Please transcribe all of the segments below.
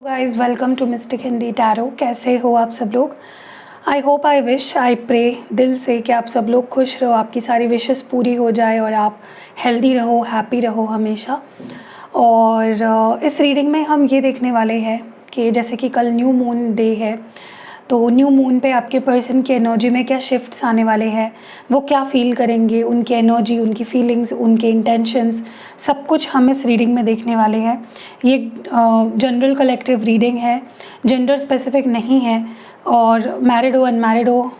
Guys welcome to mystic Hindi tarot. कैसे हो आप सब लोग? I hope I wish I pray दिल से कि आप सब लोग खुश रहो, आपकी सारी विशेस पूरी हो जाए और आप हेल्दी रहो, हैप्पी रहो हमेशा। और इस रीडिंग में हम ये देखने वाले हैं कि जैसे कि कल न्यू मून डे है, तो न्यू मून पे आपके पर्सन की एनर्जी में क्या शिफ्ट्स आने वाले हैं, वो क्या फील करेंगे, उनकी एनर्जी, उनकी फीलिंग्स, उनके इंटेंशंस, सब कुछ हम इस रीडिंग में देखने वाले हैं। ये जनरल कलेक्टिव रीडिंग है, जेंडर स्पेसिफिक नहीं है, और मैरिड हो अनमैरिड हो,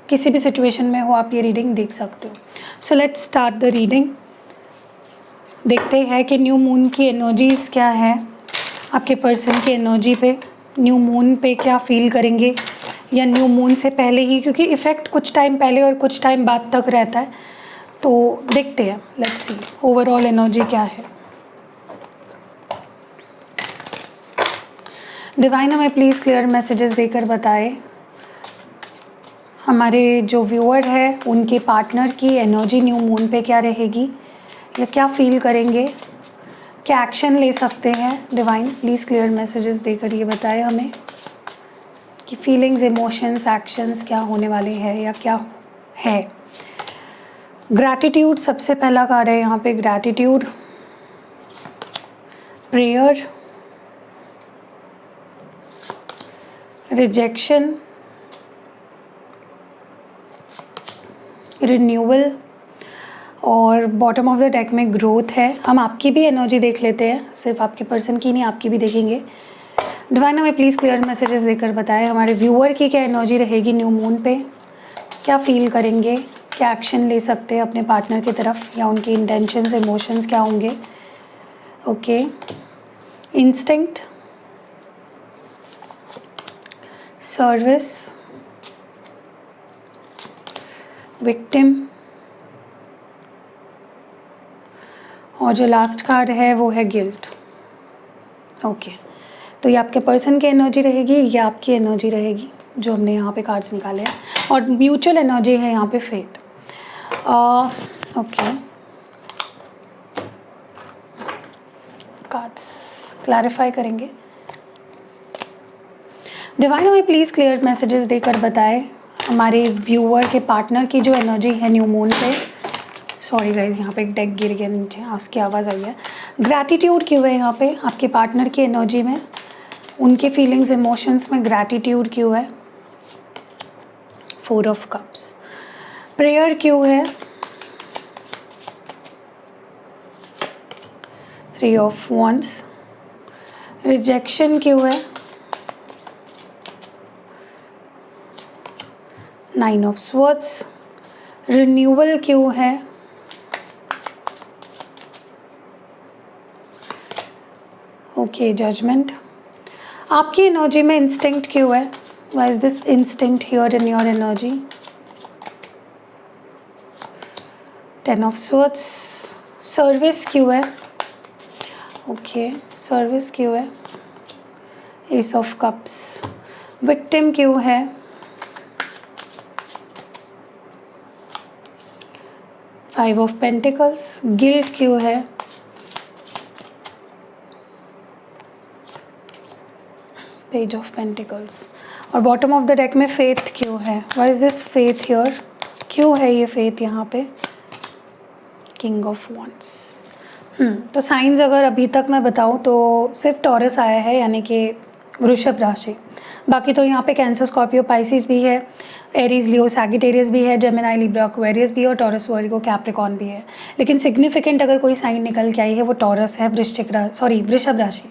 किसी भी सिचुएशन में हो आप ये रीडिंग देख सकते हो। So let's start the reading. देखते हैं कि न्यू मून की एनर्जीज़ क्या है, आपके पर्सन की एनर्जी पे न्यू मून पे क्या फील करेंगे, या न्यू मून से पहले ही, क्योंकि इफ़ेक्ट कुछ टाइम पहले और कुछ टाइम बाद तक रहता है। तो देखते हैं, लेट्स सी ओवरऑल एनर्जी क्या है। डिवाइन हमें प्लीज़ क्लियर मैसेजेस देकर बताए हमारे जो व्यूअर है उनके पार्टनर की एनर्जी न्यू मून पे क्या रहेगी, या क्या फील करेंगे, क्या एक्शन ले सकते हैं। डिवाइन प्लीज़ क्लियर मैसेजेस देकर ये बताए हमें कि फीलिंग्स, इमोशंस, एक्शंस क्या होने वाले हैं या क्या है। ग्रैटिट्यूड सबसे पहला कार्ड है यहाँ पे, ग्रैटिट्यूड, प्रेयर, रिजेक्शन, रिन्यूअल, और बॉटम ऑफ द डेक में ग्रोथ है। हम आपकी भी एनर्जी देख लेते हैं, सिर्फ आपके पर्सन की नहीं, आपकी भी देखेंगे। डिवाइन हमें प्लीज़ क्लियर मैसेजेस देकर बताएं हमारे व्यूअर की क्या एनर्जी रहेगी न्यू मून पे, क्या फील करेंगे, क्या एक्शन ले सकते हैं अपने पार्टनर की तरफ, या उनके इंटेंशंस, इमोशंस क्या होंगे। ओके, इंस्टिंक्ट, सर्विस, विक्टिम, और जो लास्ट कार्ड है वो है गिल्ट। ओके, तो ये आपके पर्सन की एनर्जी रहेगी, ये आपकी एनर्जी रहेगी जो हमने यहाँ पे कार्ड्स निकाले हैं, और म्यूचुअल एनर्जी है यहाँ पे फेथ। ओके, कार्ड्स क्लैरिफाई करेंगे। डिवाइन हमें प्लीज़ क्लियर मैसेजेस देकर बताए हमारे व्यूअर के पार्टनर की जो एनर्जी है न्यू मून पे। सॉरी गाइज, यहाँ पे एक डेक गिर गया नीचे, उसकी आवाज़ आई है। ग्रैटिट्यूड क्यों है यहाँ पे आपके पार्टनर की एनर्जी में, उनके फीलिंग्स, इमोशंस में ग्रैटिट्यूड क्यों है। 4 ऑफ कप्स, प्रेयर क्यों है, 3 ऑफ वॉन्ड्स, रिजेक्शन क्यों है, 9 ऑफ स्वॉर्ड्स, रिन्यूअल क्यों है, ओके, जजमेंट। आपकी एनर्जी में इंस्टिंक्ट क्यों है, why is this instinct here in your energy, 10 of swords, service क्यों है, ओके, सर्विस क्यों है, एस ऑफ कप्स, विक्टिम क्यों है, 5 ऑफ पेंटिकल्स, गिल्ट क्यों है, पेज ऑफ पेंटिकल्स, और बॉटम ऑफ द डेक में फेथ क्यों है, why is this faith here, क्यों है ये फेथ यहाँ पे, किंग ऑफ वॉन्ड्स। तो साइंस अगर अभी तक मैं बताऊँ तो सिर्फ टॉरस आया है, यानी कि वृषभ राशि। बाकी तो यहाँ पे कैंसर, स्कॉर्पियो, पाइसिस भी है, एरीज, लियो, सैगिटेरियस भी है, जेमिनी, लिब्रा, एक्वेरियस भी है, और टॉरस, वर्गो, कैप्रिकॉर्न भी है। लेकिन सिग्निफिकेंट अगर कोई साइन निकल के आई है वो टॉरस है, वृषभ राशि।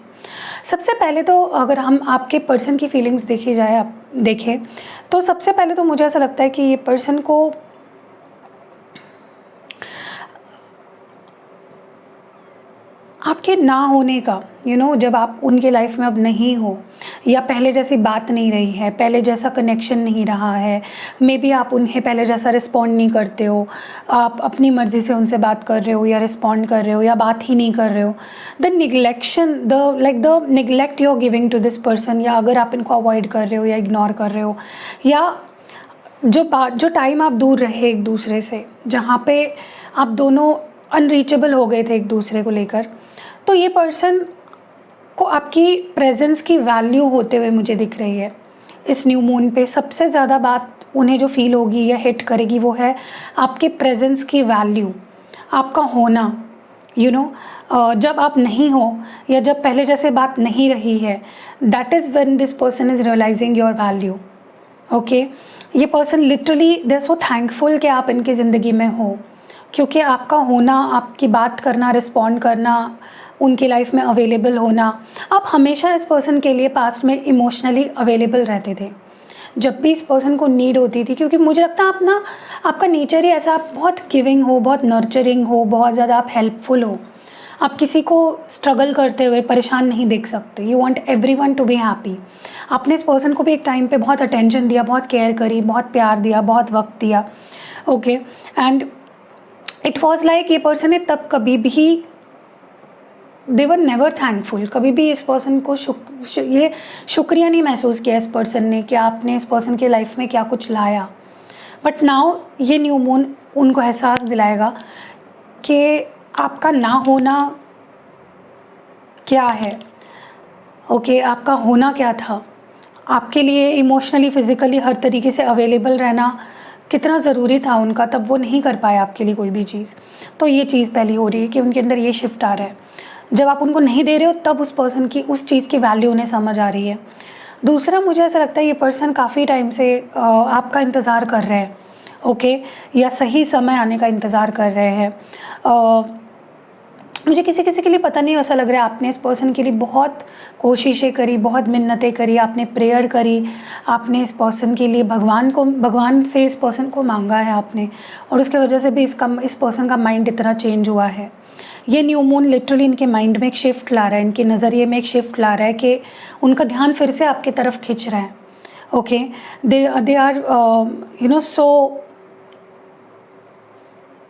सबसे पहले तो अगर हम आपके पर्सन की फीलिंग्स देखी जाए, आप देखें तो सबसे पहले तो मुझे ऐसा लगता है कि ये पर्सन को आपके ना होने का, जब आप उनके लाइफ में अब नहीं हो, या पहले जैसी बात नहीं रही है, पहले जैसा कनेक्शन नहीं रहा है, मे बी आप उन्हें पहले जैसा रिस्पॉन्ड नहीं करते हो, आप अपनी मर्ज़ी से उनसे बात कर रहे हो या रिस्पॉन्ड कर रहे हो या बात ही नहीं कर रहे हो, the neglect you are giving to this person, या अगर आप इनको अवॉइड कर रहे हो या इग्नोर कर रहे हो, या जो टाइम आप दूर रहे एक दूसरे से, जहाँ पे आप दोनों अनरीचेबल हो गए थे एक दूसरे को लेकर, तो ये पर्सन आपको आपकी प्रेजेंस की वैल्यू होते हुए मुझे दिख रही है। इस न्यू मून पे सबसे ज़्यादा बात उन्हें जो फील होगी या हिट करेगी वो है आपके प्रेजेंस की वैल्यू, आपका होना। जब आप नहीं हो या जब पहले जैसे बात नहीं रही है, that is when this person is realising your value. Okay, ये person literally they are so thankful कि आप इनकी ज़िंदगी में हो, क्योंकि आपका होना, आपकी बात करना, रिस्पॉन्ड करना, उनकी लाइफ में अवेलेबल होना, आप हमेशा इस पर्सन के लिए पास्ट में इमोशनली अवेलेबल रहते थे जब भी इस पर्सन को नीड होती थी। क्योंकि मुझे लगता है आप ना, आपका नेचर ही ऐसा, आप बहुत गिविंग हो, बहुत नर्चरिंग हो, बहुत ज़्यादा आप हेल्पफुल हो। आप किसी को स्ट्रगल करते हुए परेशान नहीं देख सकते। You want everyone to be happy. आपने इस पर्सन को भी एक टाइम पे बहुत अटेंशन दिया, बहुत केयर करी, बहुत प्यार दिया, बहुत वक्त दिया। Okay, and it was like ये पर्सन ने तब कभी भी, दे वर नेवर थैंकफुल, कभी भी इस पर्सन को ये शुक्रिया नहीं महसूस किया इस पर्सन ने कि आपने इस पर्सन की लाइफ में क्या कुछ लाया। बट नाउ ये न्यू मून उनको एहसास दिलाएगा कि आपका ना होना क्या है। ओके, आपका होना क्या था, आपके लिए इमोशनली, फिज़िकली, हर तरीके से अवेलेबल रहना कितना ज़रूरी था उनका, तब वो नहीं कर पाया आपके लिए कोई भी चीज़। तो ये चीज़ पहली हो रही है कि उनके अंदर ये शिफ्ट आ रहा है। जब आप उनको नहीं दे रहे हो तब उस पर्सन की उस चीज़ की वैल्यू उन्हें समझ आ रही है। दूसरा, मुझे ऐसा लगता है ये पर्सन काफ़ी टाइम से आपका इंतज़ार कर रहे हैं। ओके, या सही समय आने का इंतज़ार कर रहे हैं। मुझे किसी किसी के लिए पता नहीं, ऐसा लग रहा है आपने इस पर्सन के लिए बहुत कोशिशें करी, बहुत मिन्नतें करी, आपने प्रेयर करी, आपने इस पर्सन के लिए भगवान से इस पर्सन को मांगा है आपने, और उसके वजह से भी इस पर्सन का माइंड इतना चेंज हुआ है। ये न्यू मून लिटरली इनके माइंड में एक शिफ्ट ला रहा है, इनके नज़रिए में एक शिफ्ट ला रहा है कि उनका ध्यान फिर से आपकी तरफ खिंच रहा है। ओके, दे आर सो,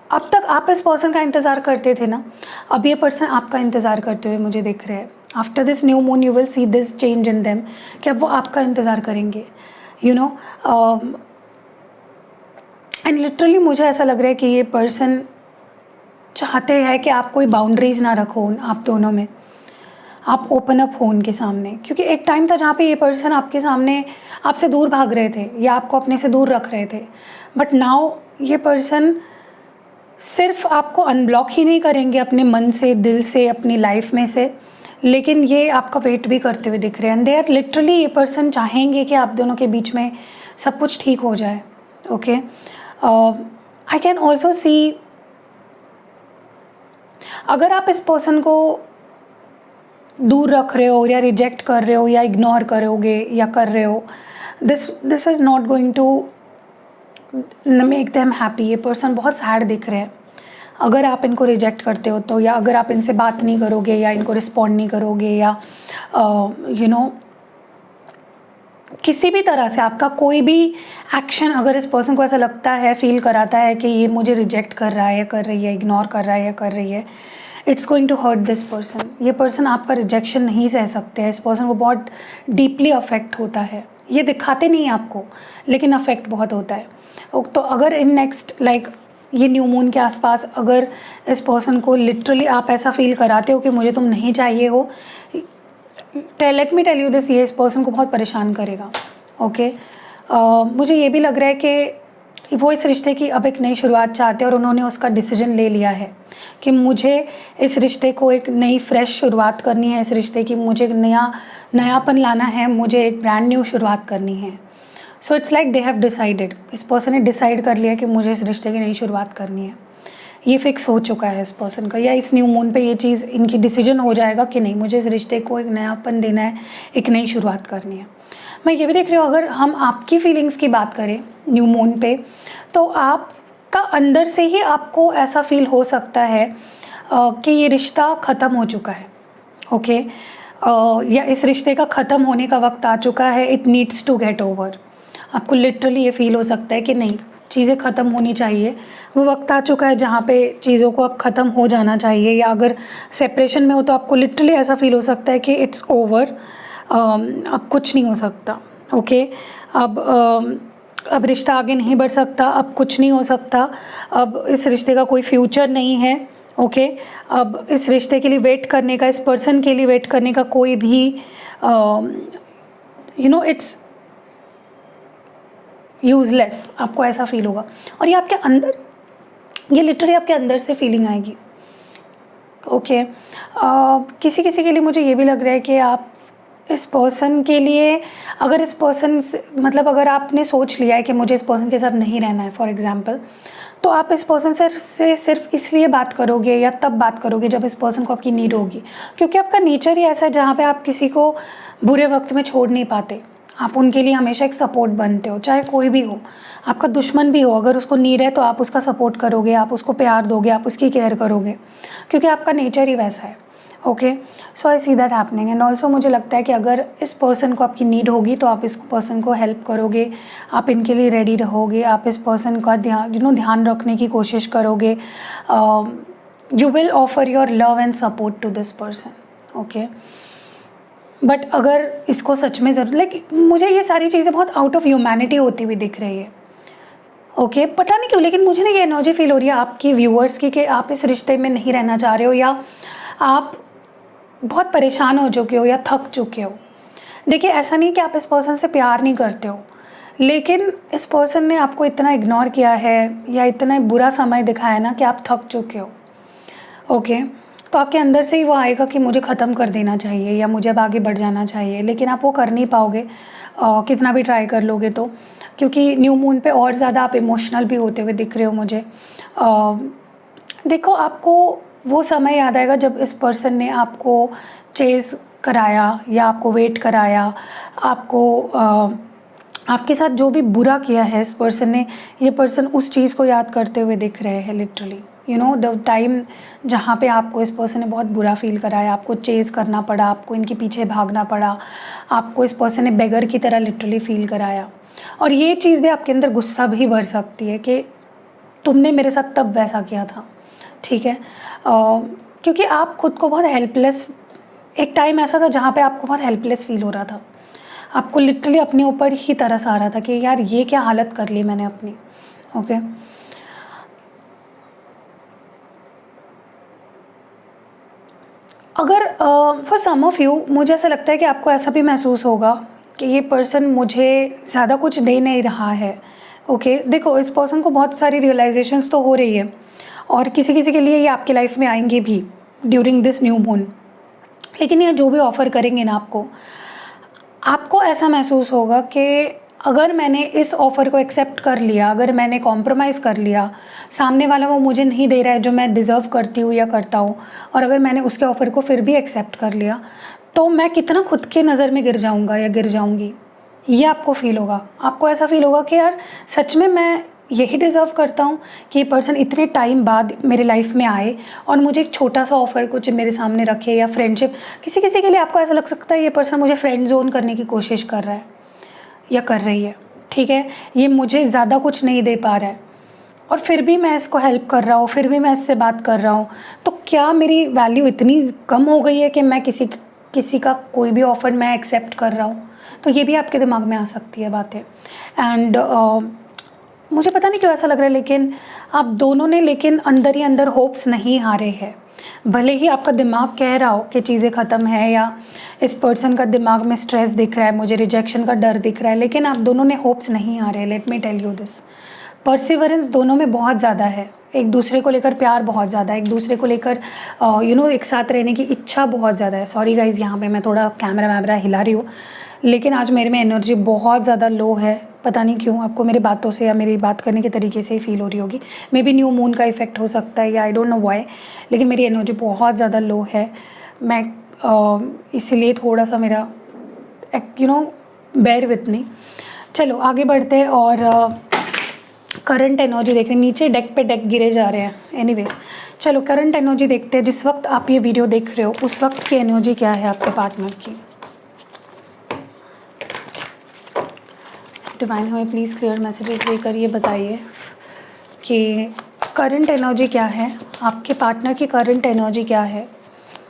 अब तक आप इस पर्सन का इंतज़ार करते थे ना, अब ये पर्सन आपका इंतज़ार करते हुए मुझे दिख रहे हैं। After this new moon you will see this change in them कि अब वो आपका इंतज़ार करेंगे। एंड लिटरली मुझे ऐसा लग रहा है कि ये पर्सन चाहते हैं कि आप कोई बाउंड्रीज़ ना रखो आप दोनों में, आप ओपन अप हो उनके सामने। क्योंकि एक टाइम था जहाँ पे ये पर्सन आपके सामने आपसे दूर भाग रहे थे या आपको अपने से दूर रख रहे थे, बट नाउ ये पर्सन सिर्फ आपको अनब्लॉक ही नहीं करेंगे अपने मन से, दिल से, अपनी लाइफ में से, लेकिन ये आपका वेट भी करते हुए दिख रहे हैं। दे आर लिटरली, ये पर्सन चाहेंगे कि आप दोनों के बीच में सब कुछ ठीक हो जाए। Okay, I can also see, अगर आप इस पर्सन को दूर रख रहे हो या रिजेक्ट कर रहे हो या इग्नोर करोगे या कर रहे हो, this is not going to make them happy. ये पर्सन बहुत सैड दिख रहे हैं अगर आप इनको रिजेक्ट करते हो तो, या अगर आप इनसे बात नहीं करोगे या इनको रिस्पॉन्ड नहीं करोगे, या किसी भी तरह से आपका कोई भी एक्शन अगर इस पर्सन को ऐसा लगता है, फील कराता है कि ये मुझे रिजेक्ट कर रहा है या कर रही है, इग्नोर कर रहा है या कर रही है, it's going to hurt this person. ये पर्सन आपका रिजेक्शन नहीं सह सकते हैं। इस पर्सन को बहुत डीपली अफेक्ट होता है। ये दिखाते नहीं आपको, लेकिन अफेक्ट बहुत होता है। तो अगर इन नेक्स्ट ये न्यू मून के आसपास अगर इस पर्सन को लिटरली आप ऐसा फील कराते हो कि मुझे तुम नहीं चाहिए हो, let me tell you this, ये इस पर्सन को बहुत परेशान करेगा। ओके, मुझे ये भी लग रहा है कि वो इस रिश्ते की अब एक नई शुरुआत चाहते हैं और उन्होंने उसका डिसीजन ले लिया है कि मुझे इस रिश्ते को एक नई फ्रेश शुरुआत करनी है, इस रिश्ते की मुझे नयापन लाना है, मुझे एक ब्रांड न्यू शुरुआत करनी है। So it's like they have decided, इस पर्सन ने डिसाइड कर लिया कि मुझे इस रिश्ते की नई शुरुआत करनी है। ये फिक्स हो चुका है इस पर्सन का, या इस न्यू मून पे ये चीज़ इनकी डिसीजन हो जाएगा कि नहीं, मुझे इस रिश्ते को एक नयापन देना है, एक नई शुरुआत करनी है। मैं ये भी देख रही हूँ, अगर हम आपकी फीलिंग्स की बात करें न्यू मून पे, तो आपका अंदर से ही आपको ऐसा फील हो सकता है कि ये रिश्ता ख़त्म हो चुका है। ओके, या इस रिश्ते का ख़त्म होने का वक्त आ चुका है, it needs to get over. आपको लिटरली ये फील हो सकता है कि नहीं, चीज़ें ख़त्म होनी चाहिए, वो वक्त आ चुका है जहाँ पे चीज़ों को अब ख़त्म हो जाना चाहिए। या अगर सेपरेशन में हो तो आपको लिटरली ऐसा फील हो सकता है कि इट्स ओवर, अब कुछ नहीं हो सकता। ओके, अब रिश्ता आगे नहीं बढ़ सकता, अब कुछ नहीं हो सकता, अब इस रिश्ते का कोई फ्यूचर नहीं है। ओके अब इस रिश्ते के लिए वेट करने का, इस पर्सन के लिए वेट करने का कोई भी इट्स यूज़लेस, आपको ऐसा फील होगा। और ये आपके अंदर, ये लिटरली आपके अंदर से फीलिंग आएगी। ओके किसी किसी के लिए मुझे ये भी लग रहा है कि आप इस पर्सन के लिए, अगर इस पर्सन से मतलब अगर आपने सोच लिया है कि मुझे इस पर्सन के साथ नहीं रहना है फॉर एग्जांपल, तो आप इस पर्सन से सिर्फ इसलिए बात करोगे या तब बात करोगे जब इस पर्सन को आपकी नीड होगी, क्योंकि आपका नेचर ही ऐसा है जहाँ पे आप किसी को बुरे वक्त में छोड़ नहीं पाते। आप उनके लिए हमेशा एक सपोर्ट बनते हो, चाहे कोई भी हो, आपका दुश्मन भी हो, अगर उसको नीड है तो आप उसका सपोर्ट करोगे, आप उसको प्यार दोगे, आप उसकी केयर करोगे, क्योंकि आपका नेचर ही वैसा है। Okay so I see that happening. And also मुझे लगता है कि अगर इस पर्सन को आपकी नीड होगी तो आप इस पर्सन को हेल्प करोगे, आप इनके लिए रेडी रहोगे, आप इस पर्सन का ध्यान रखने की कोशिश करोगे, you will offer your love and support to this person. Okay but अगर इसको सच में ज़रूर, लाइक मुझे ये सारी चीज़ें बहुत आउट ऑफ ह्यूमैनिटी होती हुई दिख रही है। ओके पता नहीं क्यों, लेकिन मुझे ना ये एनर्जी फील हो रही है आपकी व्यूअर्स की कि आप इस रिश्ते में नहीं रहना चाह रहे हो, या आप बहुत परेशान हो चुके हो या थक चुके हो। देखिए ऐसा नहीं कि आप इस पर्सन से प्यार नहीं करते हो, लेकिन इस पर्सन ने आपको इतना इग्नोर किया है या इतना बुरा समय दिखाया ना कि आप थक चुके हो। ओके तो आपके अंदर से ही वो आएगा कि मुझे ख़त्म कर देना चाहिए या मुझे अब आगे बढ़ जाना चाहिए, लेकिन आप वो कर नहीं पाओगे कितना भी ट्राई कर लोगे तो, क्योंकि न्यू मून पे और ज़्यादा आप इमोशनल भी होते हुए दिख रहे हो मुझे। देखो आपको वो समय याद आएगा जब इस पर्सन ने आपको चेज़ कराया या आपको वेट कराया, आपको आपके साथ जो भी बुरा किया है इस पर्सन ने, ये पर्सन उस चीज़ को याद करते हुए दिख रहे हैं literally. You know the time जहाँ पे आपको इस पर्सन ने बहुत बुरा फील कराया, आपको चेज़ करना पड़ा, आपको इनके पीछे भागना पड़ा, आपको इस पर्सन ने बेगर की तरह लिटरली फील कराया। और ये चीज़ भी आपके अंदर गुस्सा भी भर सकती है कि तुमने मेरे साथ तब वैसा किया था, ठीक है। क्योंकि आप खुद को बहुत हेल्पलेस, एक टाइम ऐसा था जहाँ पे आपको बहुत हेल्पलेस फील हो रहा था, आपको लिटरली अपने ऊपर ही तरस आ रहा था कि यार ये क्या हालत कर ली मैंने अपनी। ओके अगर फॉर सम ऑफ यू मुझे ऐसा लगता है कि आपको ऐसा भी महसूस होगा कि ये पर्सन मुझे ज़्यादा कुछ दे नहीं रहा है। ओके देखो इस पर्सन को बहुत सारी रियलाइजेशंस तो हो रही है, और किसी किसी के लिए ये आपकी लाइफ में आएंगे भी ड्यूरिंग दिस न्यू मून, लेकिन ये जो भी ऑफ़र करेंगे ना आपको ऐसा महसूस होगा कि अगर मैंने इस ऑफ़र को एक्सेप्ट कर लिया, अगर मैंने कॉम्प्रोमाइज़ कर लिया, सामने वाला वो मुझे नहीं दे रहा है जो मैं डिज़र्व करती हूँ या करता हूँ, और अगर मैंने उसके ऑफ़र को फिर भी एक्सेप्ट कर लिया, तो मैं कितना खुद के नज़र में गिर जाऊँगा या गिर जाऊँगी, ये आपको फ़ील होगा। आपको ऐसा फ़ील होगा कि यार सच में मैं यही डिज़र्व करता हूँ कि ये पर्सन इतने टाइम बाद मेरे लाइफ में आए और मुझे एक छोटा सा ऑफ़र कुछ मेरे सामने रखे, या फ्रेंडशिप, किसी किसी के लिए आपको ऐसा लग सकता है ये पर्सन मुझे फ्रेंड जोन करने की कोशिश कर रहा है या कर रही है, ठीक है, ये मुझे ज़्यादा कुछ नहीं दे पा रहा है और फिर भी मैं इसको हेल्प कर रहा हूँ, फिर भी मैं इससे बात कर रहा हूँ, तो क्या मेरी वैल्यू इतनी कम हो गई है कि मैं किसी का कोई भी ऑफ़र मैं एक्सेप्ट कर रहा हूँ। तो ये भी आपके दिमाग में आ सकती है बातें। एंड मुझे पता नहीं क्यों ऐसा लग रहा है, लेकिन आप दोनों ने लेकिन अंदर ही अंदर होप्स नहीं हारे हैं। भले ही आपका दिमाग कह रहा हो कि चीज़ें ख़त्म है, या इस पर्सन का दिमाग में स्ट्रेस दिख रहा है, मुझे रिजेक्शन का डर दिख रहा है, लेकिन आप दोनों ने होप्स नहीं हारे। Let me tell you this, perseverance दोनों में बहुत ज़्यादा है, एक दूसरे को लेकर प्यार बहुत ज़्यादा है, एक दूसरे को लेकर एक साथ रहने की इच्छा बहुत ज़्यादा है। सॉरी गाइज़, यहाँ पे मैं थोड़ा कैमरा वैमरा हिला रही हूँ, लेकिन आज मेरे में एनर्जी बहुत ज़्यादा लो है, पता नहीं क्यों। आपको मेरी बातों से या मेरी बात करने के तरीके से ही फील हो रही होगी, मे बी न्यू मून का इफेक्ट हो सकता है या आई डोंट नो व्हाई, लेकिन मेरी एनर्जी बहुत ज़्यादा लो है। मैं इसीलिए थोड़ा सा मेरा बेयर विथ मी। चलो आगे बढ़ते हैं और करंट एनर्जी देख रहे हैं। नीचे डेक पे डेक गिरे जा रहे हैं, एनीवेज चलो करंट एनर्जी देखते हैं। जिस वक्त आप ये वीडियो देख रहे हो उस वक्त की एनर्जी क्या है आपके पार्टनर की। डिवाइन हमें प्लीज़ क्लियर मैसेजेस देकर ये बताइए कि करंट एनर्जी क्या है, आपके पार्टनर की करंट एनर्जी क्या है,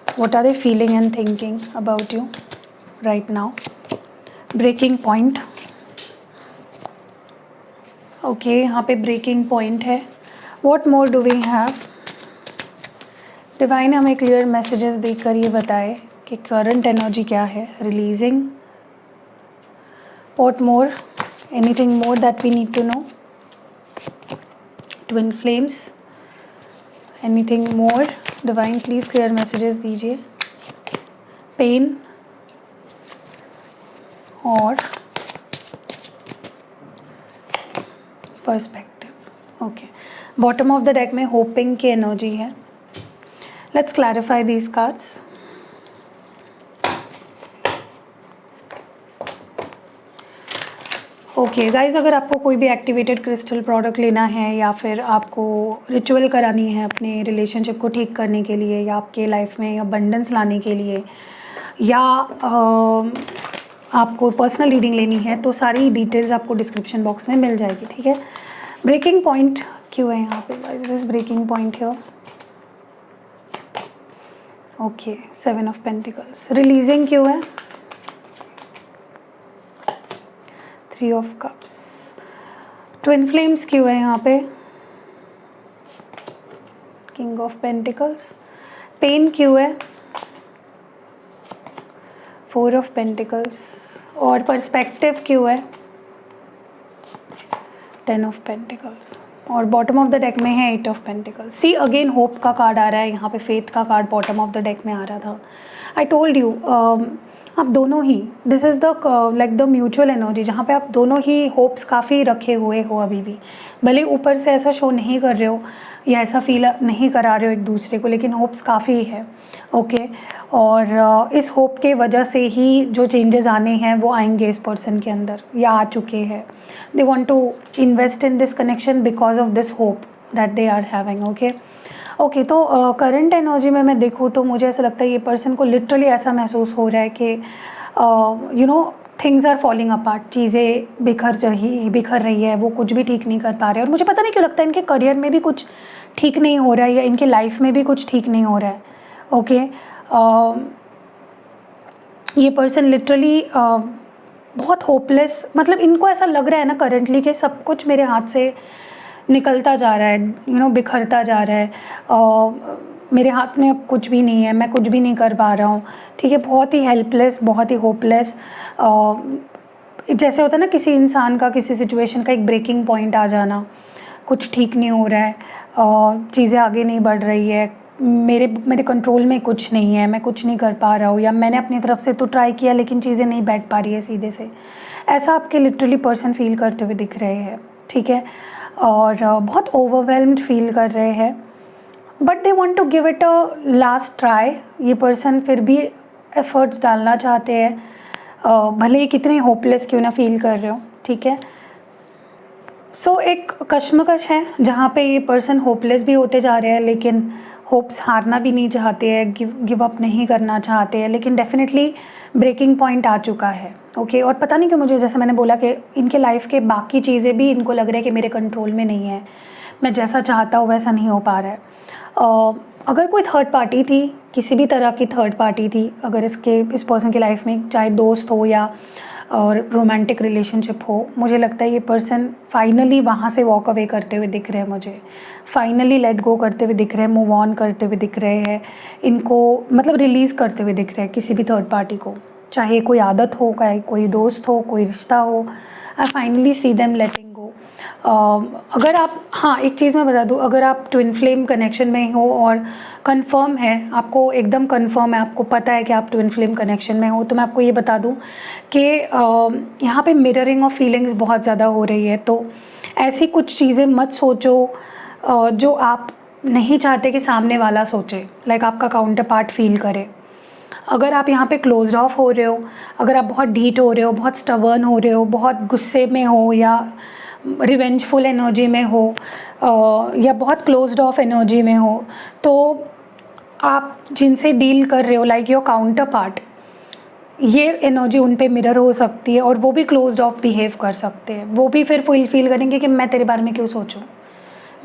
what are they feeling and thinking about you right now. Breaking point, okay यहाँ पे ब्रेकिंग पॉइंट है। What more do we have, divine हमें क्लियर मैसेजेस देकर ये बताए कि करंट एनर्जी क्या है. Releasing, what more, anything more that we need to know. Twin flames, anything more. Divine please clear messages दीजिए. पेन और perspective. Okay, bottom of the deck में होपिंग की एनर्जी है. Let's clarify these cards. Okay guys, अगर आपको कोई भी activated crystal product लेना है या फिर आपको रिचुअल करानी है अपने रिलेशनशिप को ठीक करने के लिए या आपके लाइफ में अबंडेंस लाने के लिए या आपको पर्सनल रीडिंग लेनी है तो सारी डिटेल्स आपको डिस्क्रिप्शन बॉक्स में मिल जाएगी. ठीक है. ब्रेकिंग पॉइंट क्यों है यहाँ पे? Why is this breaking point here? Okay, 7 of pentacles. Releasing क्यों है? 3 ऑफ कप्स. ट्विन फ्लेम्स क्यों है यहाँ पे? King of pentacles. पेन क्यों है? 4 ऑफ पेंटिकल्स. और पर्सपेक्टिव क्यों है? 10 ऑफ पेंटिकल्स. और बॉटम ऑफ द डेक में है 8 of pentacles. See again hope का कार्ड आ रहा है यहाँ पे. फेथ का card bottom of the deck में आ रहा था. आई टोल्ड यू, आप दोनों ही, this is the like the mutual energy जहाँ पे आप दोनों ही होप्स काफ़ी रखे हुए हो अभी भी. भले ऊपर से ऐसा शो नहीं कर रहे हो या ऐसा फील नहीं करा रहे हो एक दूसरे को, लेकिन होप्स काफ़ी है. ओके, और इस होप के वजह से ही जो चेंजेस आने हैं वो आएंगे इस पर्सन के अंदर या आ चुके हैं. They want to invest in this connection because of this hope that they are having. Okay, तो करंट एनर्जी में मैं देखूँ तो मुझे ऐसा लगता है ये पर्सन को लिटरली ऐसा महसूस हो रहा है कि you know things are falling apart. चीज़ें बिखर रही है, वो कुछ भी ठीक नहीं कर पा रहे हैं. और मुझे पता नहीं क्यों लगता है इनके करियर में भी कुछ ठीक नहीं हो रहा है या इनके लाइफ में भी कुछ ठीक नहीं हो रहा है. ओके, ये पर्सन लिटरली बहुत होपलेस, मतलब इनको ऐसा लग रहा है ना करंटली कि सब कुछ मेरे हाथ से निकलता जा रहा है, यू नो बिखरता जा रहा है. मेरे हाथ में अब कुछ भी नहीं है, मैं कुछ भी नहीं कर पा रहा हूँ. ठीक है, बहुत ही हेल्पलेस, बहुत ही होपलेस. जैसे होता है ना किसी इंसान का किसी सिचुएशन का एक ब्रेकिंग पॉइंट आ जाना, कुछ ठीक नहीं हो रहा है, चीज़ें आगे नहीं बढ़ रही है, मेरे कंट्रोल में कुछ नहीं है, मैं कुछ नहीं कर पा रहा हूँ, या मैंने अपनी तरफ से तो ट्राई किया लेकिन चीज़ें नहीं बैठ पा रही है सीधे से. ऐसा आपके लिटरली पर्सन फील करते हुए दिख रहे हैं. ठीक है, और बहुत ओवरवेल्म्ड फील कर रहे हैं. But they want to give it a last try. ये पर्सन फिर भी एफर्ट्स डालना चाहते हैं, भले ही कितने होपलेस क्यों ना फील कर रहे हो. ठीक है, सो एक कश्मकश है जहाँ पे ये पर्सन होपलेस भी होते जा रहे हैं लेकिन होप्स हारना भी नहीं चाहते हैं, गिव अप नहीं करना चाहते हैं, लेकिन डेफिनेटली ब्रेकिंग पॉइंट आ चुका है. ओके, और पता नहीं कि मुझे, जैसे मैंने बोला कि इनके लाइफ के बाकी चीज़ें भी इनको लग रहा है कि मेरे कंट्रोल में नहीं है, मैं जैसा चाहता हूँ वैसा नहीं हो पा रहा है. अगर कोई थर्ड पार्टी थी, किसी भी तरह की थर्ड पार्टी थी अगर इस पर्सन की लाइफ में, चाहे दोस्त हो या और रोमांटिक रिलेशनशिप हो, मुझे लगता है ये पर्सन फाइनली वहाँ से वॉक अवे करते हुए दिख रहे हैं. मुझे फाइनली लेट गो करते हुए दिख रहे हैं, मूव ऑन करते हुए दिख रहे हैं. इनको मतलब रिलीज़ करते हुए दिख रहे हैं किसी भी थर्ड पार्टी को, चाहे कोई आदत हो, चाहे कोई दोस्त हो, कोई रिश्ता हो. आई फाइनली सी देम लेटिंग गो. अगर आप, हाँ एक चीज़ मैं बता दूँ, अगर आप ट्विन फ्लेम कनेक्शन में हो और कंफर्म है, आपको एकदम कंफर्म है, आपको पता है कि आप ट्विन फ्लेम कनेक्शन में हो, तो मैं आपको ये बता दूँ कि यहाँ पे मिररिंग ऑफ फीलिंग्स बहुत ज़्यादा हो रही है. तो ऐसी कुछ चीज़ें मत सोचो जो आप नहीं चाहते कि सामने वाला सोचे, लाइक आपका काउंटर पार्ट फील करे. अगर आप यहाँ पे क्लोज्ड ऑफ हो रहे हो, अगर आप बहुत ढीठ हो रहे हो, बहुत स्टबर्न हो रहे हो, बहुत गुस्से में हो या रिवेंजफुल एनर्जी में हो या बहुत क्लोज्ड ऑफ एनर्जी में हो, तो आप जिनसे डील कर रहे हो लाइक योर काउंटर पार्ट, ये एनर्जी उन पे मिरर हो सकती है और वो भी क्लोज्ड ऑफ बिहेव कर सकते हैं. वो भी फिर फील करेंगे कि मैं तेरे बारे में क्यों सोचूं,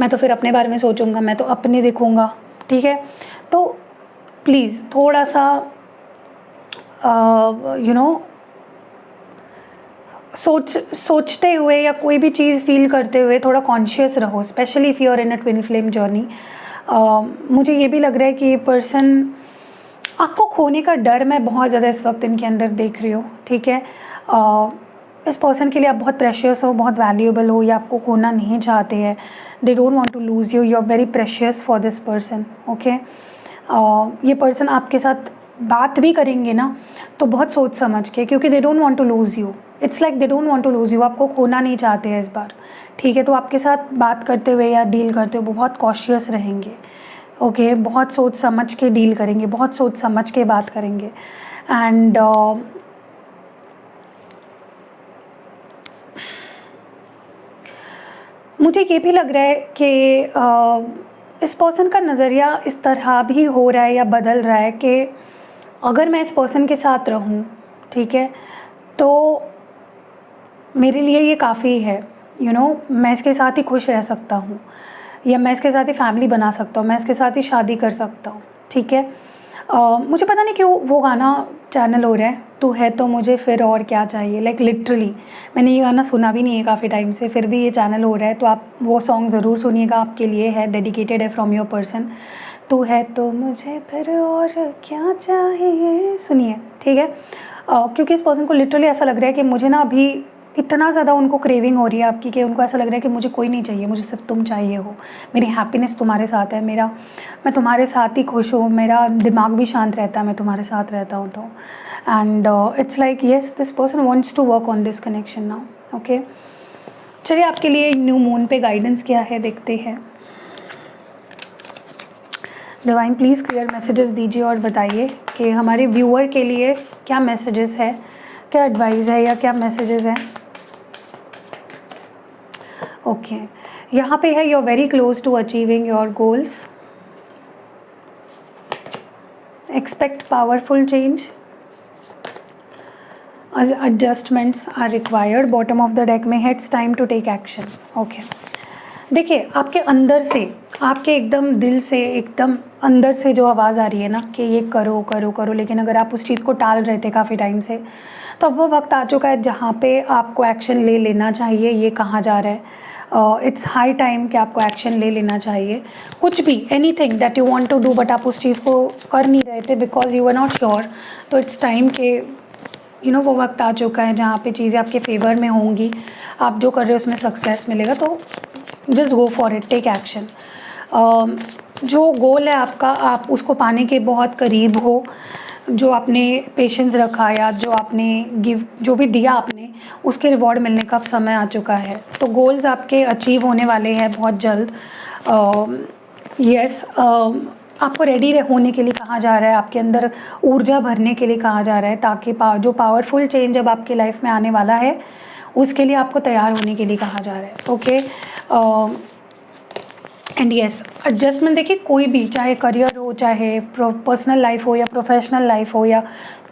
मैं तो फिर अपने बारे में सोचूंगा, मैं तो अपने देखूंगा. ठीक है, तो प्लीज़ थोड़ा सा यू नो सोचते हुए या कोई भी चीज़ फील करते हुए थोड़ा कॉन्शियस रहो, specially if you are in a twin flame journey. मुझे ये भी लग रहा है कि ये पर्सन, आपको खोने का डर मैं बहुत ज़्यादा इस वक्त इनके अंदर देख रही हूँ, ठीक है। इस पर्सन के लिए आप बहुत प्रेशियस हो, बहुत वैल्यूएबल हो, या आपको खोना नहीं चाहते हैं। They don't want to lose you, you are very precious for this person, okay. ये पर्सन आपके साथ बात भी करेंगे ना तो बहुत सोच समझ के, क्योंकि they don't want to lose you. It's like they don't want to lose you, आपको खोना नहीं चाहते हैं इस बार, ठीक है। तो आपके साथ बात करते हुए या डील करते हुए वो बहुत कॉशियस रहेंगे, ओके। बहुत सोच समझ के डील करेंगे, बहुत सोच समझ के बात करेंगे। एंड मुझे ये भी लग रहा है कि इस पर्सन का नज़रिया इस तरह भी हो रहा है या बदल रहा है कि अगर मैं इस पर्सन के साथ रहूं, ठीक है, तो मेरे लिए ये काफ़ी है, यू नो, मैं इसके साथ ही खुश रह सकता हूँ, या मैं इसके साथ ही फैमिली बना सकता हूँ, मैं इसके साथ ही शादी कर सकता हूँ, ठीक है। मुझे पता नहीं क्यों वो गाना चैनल हो रहा है, तू है तो मुझे फिर और क्या चाहिए, लाइक लिटरली मैंने ये गाना सुना भी नहीं है काफ़ी टाइम से, फिर भी ये चैनल हो रहा है, तो आप वो सॉन्ग ज़रूर सुनिएगा, आपके लिए है, डेडिकेटेड है फ्रॉम योर पर्सन। तू है तो मुझे फिर और क्या चाहिए, सुनिए, ठीक है। क्योंकि इस पर्सन को लिटरली ऐसा लग रहा है कि मुझे ना अभी इतना ज़्यादा उनको क्रेविंग हो रही है आपकी, कि उनको ऐसा लग रहा है कि मुझे कोई नहीं चाहिए, मुझे सिर्फ तुम चाहिए हो, मेरी हैप्पीनेस तुम्हारे साथ है, मैं तुम्हारे साथ ही खुश हूँ, मेरा दिमाग भी शांत रहता है, मैं तुम्हारे साथ रहता हूँ। तो and it's like yes, this person wants to work on this connection now, okay. चलिए आपके लिए न्यू मून पे गाइडेंस क्या है देखते हैं। डिवाइन प्लीज़ क्लियर मैसेजेस दीजिए और बताइए कि हमारे व्यूअर के लिए क्या मैसेजेस है, क्या एडवाइस है या क्या मैसेजेस हैं। ओके यहाँ पे है, you are very close to achieving your goals, expect powerful change, adjustments are required. Bottom of the deck में है, it's time to take action, okay. देखिए आपके अंदर से, आपके एकदम दिल से, एकदम अंदर से जो आवाज़ आ रही है ना कि ये करो करो करो, लेकिन अगर आप उस चीज़ को टाल रहे थे काफ़ी टाइम से, तो अब वो वक्त आ चुका है जहाँ पे आपको एक्शन ले लेना चाहिए, ये कहा जा रहा है। इट्स हाई टाइम कि आपको एक्शन ले लेना चाहिए, कुछ भी, anything that you want to do, but आप उस चीज़ को कर नहीं रहे थे because you are not sure. तो इट्स टाइम के, यू नो, वो वक्त आ चुका है जहाँ पे चीज़ें आपके फेवर में होंगी, आप जो कर रहे हो उसमें सक्सेस मिलेगा। तो just go for it, take action. जो गोल है आपका, आप उसको पाने के बहुत करीब हो, जो आपने पेशेंस रखा या जो आपने जो भी दिया आपने, उसके रिवॉर्ड मिलने का अब समय आ चुका है। तो गोल्स आपके अचीव होने वाले हैं बहुत जल्द। यस, आपको रेडी होने के लिए कहा जा रहा है, आपके अंदर ऊर्जा भरने के लिए कहा जा रहा है, ताकि जो पावरफुल चेंज अब आपके लाइफ में आने वाला है उसके लिए आपको तैयार होने के लिए कहा जा रहा है, ओके। एंड येस, एडजस्टमेंट देखिए, कोई भी, चाहे करियर हो, चाहे पर्सनल लाइफ हो या प्रोफेशनल लाइफ हो या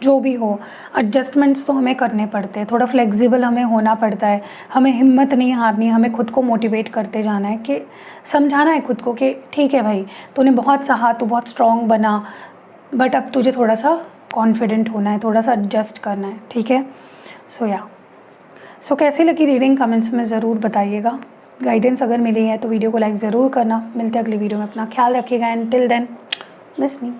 जो भी हो, एडजस्टमेंट्स तो हमें करने पड़ते हैं, थोड़ा फ्लेक्सिबल हमें होना पड़ता है, हमें हिम्मत नहीं हारनी, हमें खुद को मोटिवेट करते जाना है, कि समझाना है खुद को कि ठीक है भाई, तूने बहुत सहा, तू बहुत स्ट्रॉन्ग बना, बट अब तुझे थोड़ा सा कॉन्फिडेंट होना है, थोड़ा सा एडजस्ट करना है, ठीक है। सो कैसी लगी रीडिंग, कमेंट्स में ज़रूर बताइएगा। गाइडेंस अगर मिली है तो वीडियो को लाइक ज़रूर करना। मिलते हैं अगली वीडियो में, अपना ख्याल रखिएगा and till then miss me.